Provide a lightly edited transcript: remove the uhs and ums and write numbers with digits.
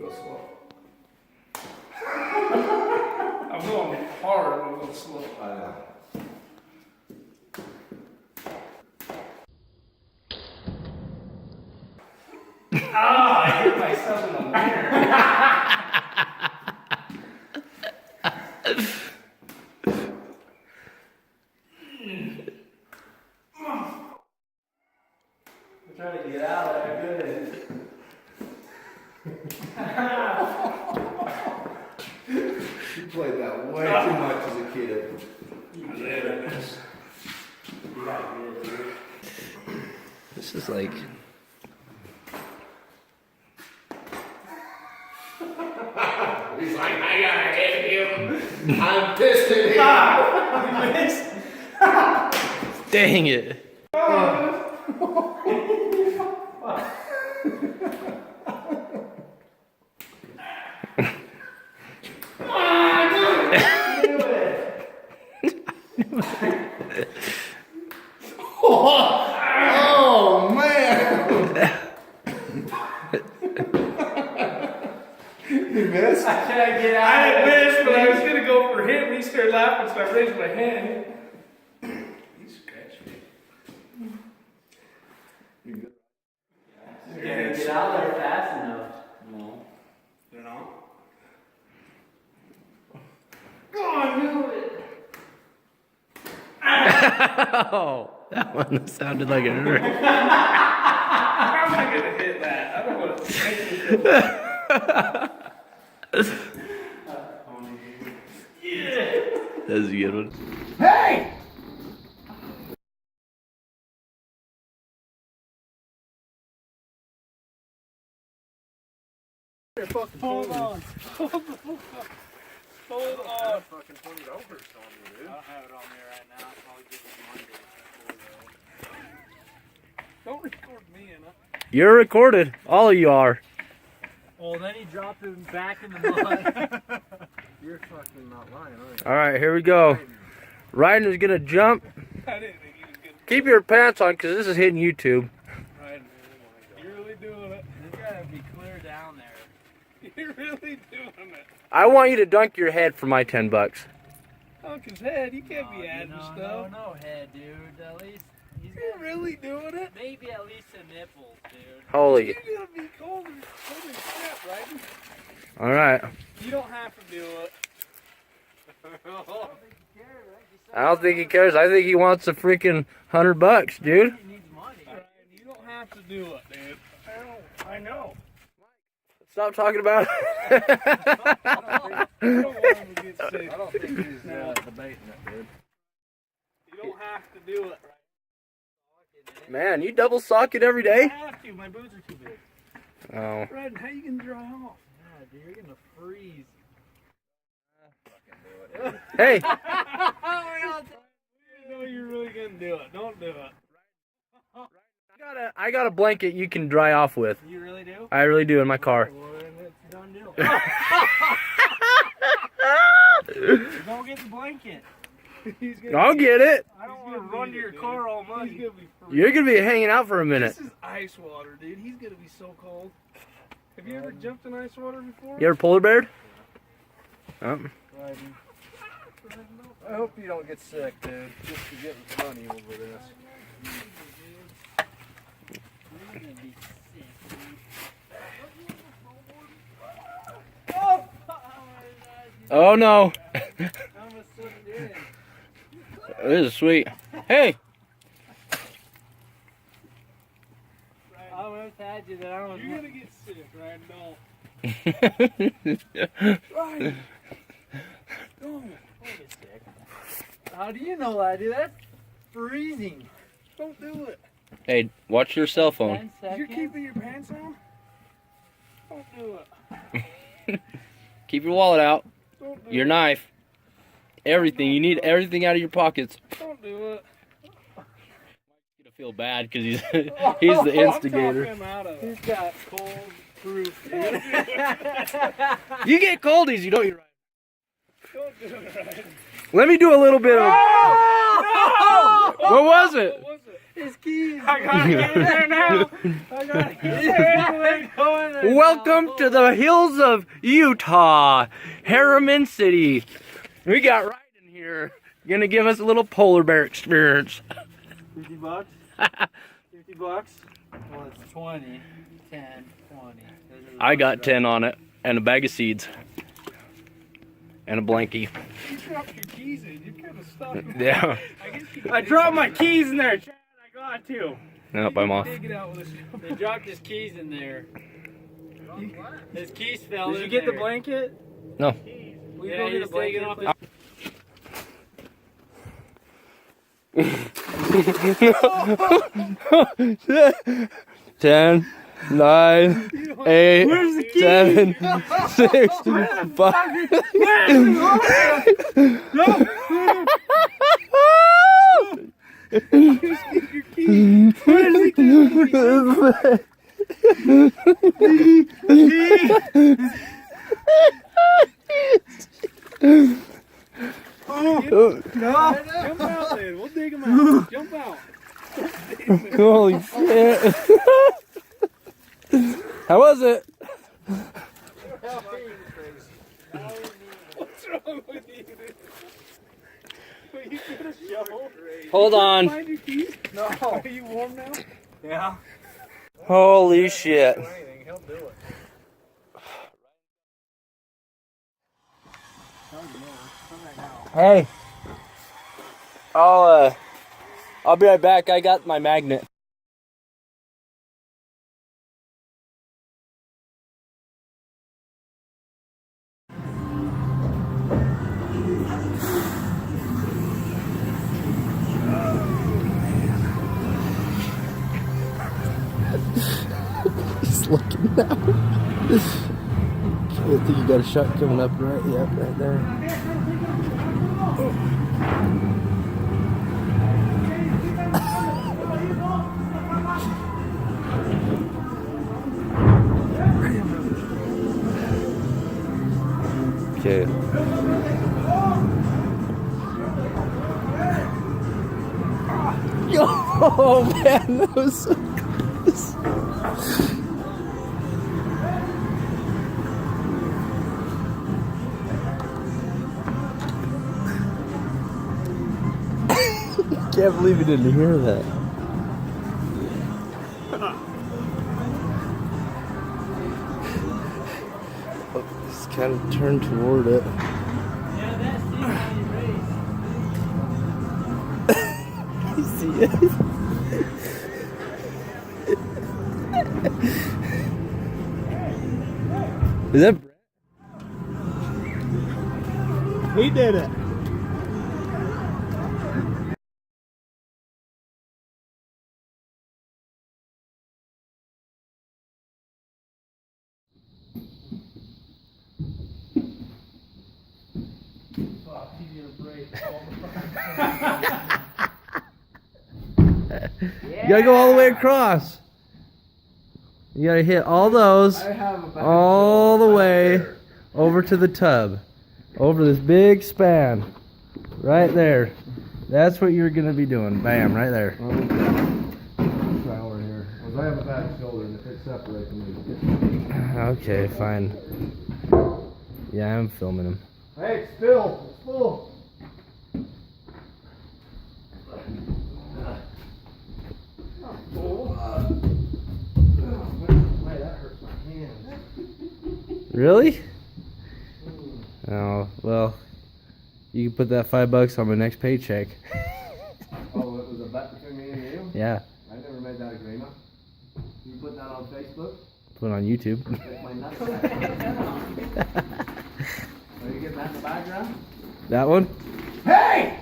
Go slow. I'm going hard, I'm going slow. I know. Ah, I hit myself in the mirror. I'm trying to get out, I couldn't. You played that way too much as a kid. You did it. You gotta get it, dude. This is like. He's like, I gotta hit him. I'm pissed at him. You missed? Dang it. Oh man! You missed? I can't get out. I didn't miss, but I was gonna go for him. He started laughing, so I raised my hand. He scratched me. You good? You can't get out there fast enough. No. They're not? Oh, I knew it. Oh, that one sounded like it hurt. How am I gonna hit that? I don't want to take it. Yeah. That's a good one. Hey! Hold on. Hold on. Fucking $20 on me, dude. I don't have it on me right now. I'll probably give it Monday. Don't record me in it. You're recorded. All of you are. Oh, then he dropped him back in the mud. You're fucking not lying, are you? All right, here we go. Ryden's gonna jump. I didn't think he was gonna. Keep your pants on, cause this is hitting YouTube. Right. You're really doing it. This gotta be clear down there. You're really doing it. I want you to dunk your head for my $10. Dunk his head. You can't be adding stuff. No head, dude. At least he's You're got really doing it. maybe at least a nipple, dude. Holy. You're gonna be cold as crap, right? All right. You don't have to do it. I don't think he cares. I think he wants a freaking $100, dude. He needs money. Ryan, you don't have to do it, dude. I know. Stop talking about it. I don't want him to get sick. I don't think he's debating it, dude. You don't have to do it, right? Man, you double sock it every I day? have to. My boots are too big. Oh. Ryan, how you gonna dry off? Yeah, dude, you're gonna freeze. Hey, I know you're really gonna do it. Don't do it. I got a blanket you can dry off with. You really do? I really do in my car. Well, then it's a done deal. Go get the blanket. He's gonna I'll get it. I don't want to run to your car all muddy. He's gonna be free. You're gonna be hanging out for a minute. This is ice water, dude. He's gonna be so cold. Have you ever jumped in ice water before? You ever polar beared? Oh. I hope you don't get sick, dude. Just to get money over this. You're gonna be sick, dude. Oh no. I almost slipped in. This is sweet. Hey. I almost had you there. I almost You're gonna get sick, Ryan. Don't. Ryan. Don't. get sick. How do you know that, dude? That's freezing. Don't do it. Hey, watch your cell phone. 10 You're seconds. keeping your pants on? Don't do it. Keep your wallet out. Don't do Your it. knife. Everything. You need everything out of your pockets. Don't do it. Gonna feel bad because he's he's the instigator. I'm talking him out of it. He's got cold proof, dude. You get coldies, you don't. You're right. Don't do it, Ryan. Let me do a little bit of. No! What was it? What was it? His keys. I gotta get in there now. I gotta get in there. Welcome to the hills of Utah, Harriman City. We got Ryden here, gonna give us a little polar bear experience. $50? 50 bucks? Well, it's 20, 10, 20. I got 10 on it, and a bag of seeds, and a blankie. You dropped your keys in. You kind of stuck. Yeah. I dropped my keys in there, Chad. I got to. Nope, I'm off. Dig it out with a They dropped his keys in there. His keys fell in. Did you get the blanket? No. Will you Yeah, go get he's a blanket? taking off his... Ten, 9, 8, Where's the key? 7, 6, 5. Where's the key? Jump out there. We'll dig him out. Jump out. Holy shit. How was it? What's wrong with you? Will you get a shovel? Hold on. Find your keys? No. Are you warm now? Yeah. Holy shit. Anything, he'll do it. Hey. I'll be right back. I got my magnet. He's looking now. I think you got a shot coming up, right? Yep, right there. Okay. Oh man, that was so close. Can't believe you didn't hear that. Oh, it's kind of turned toward it. Yeah, that's the You see it? Is that Brett? He did it. You gotta go all the way across. You gotta hit all those all the way over to the tub. Over this big span. Right there. That's what you're gonna be doing. Bam, right there. Try over here. Because I have a bad shoulder, and if it separates me, Okay, fine. Yeah, I'm filming him. hey, it's still. It's full. That hurts my hands. Really? Oh, well, you can put that $5 on my next paycheck. Oh, it was a bet between me and you? Yeah, I never made that agreement. You put that on Facebook? put it on YouTube. That's my nuts. Are you getting that in the background? That one? Hey!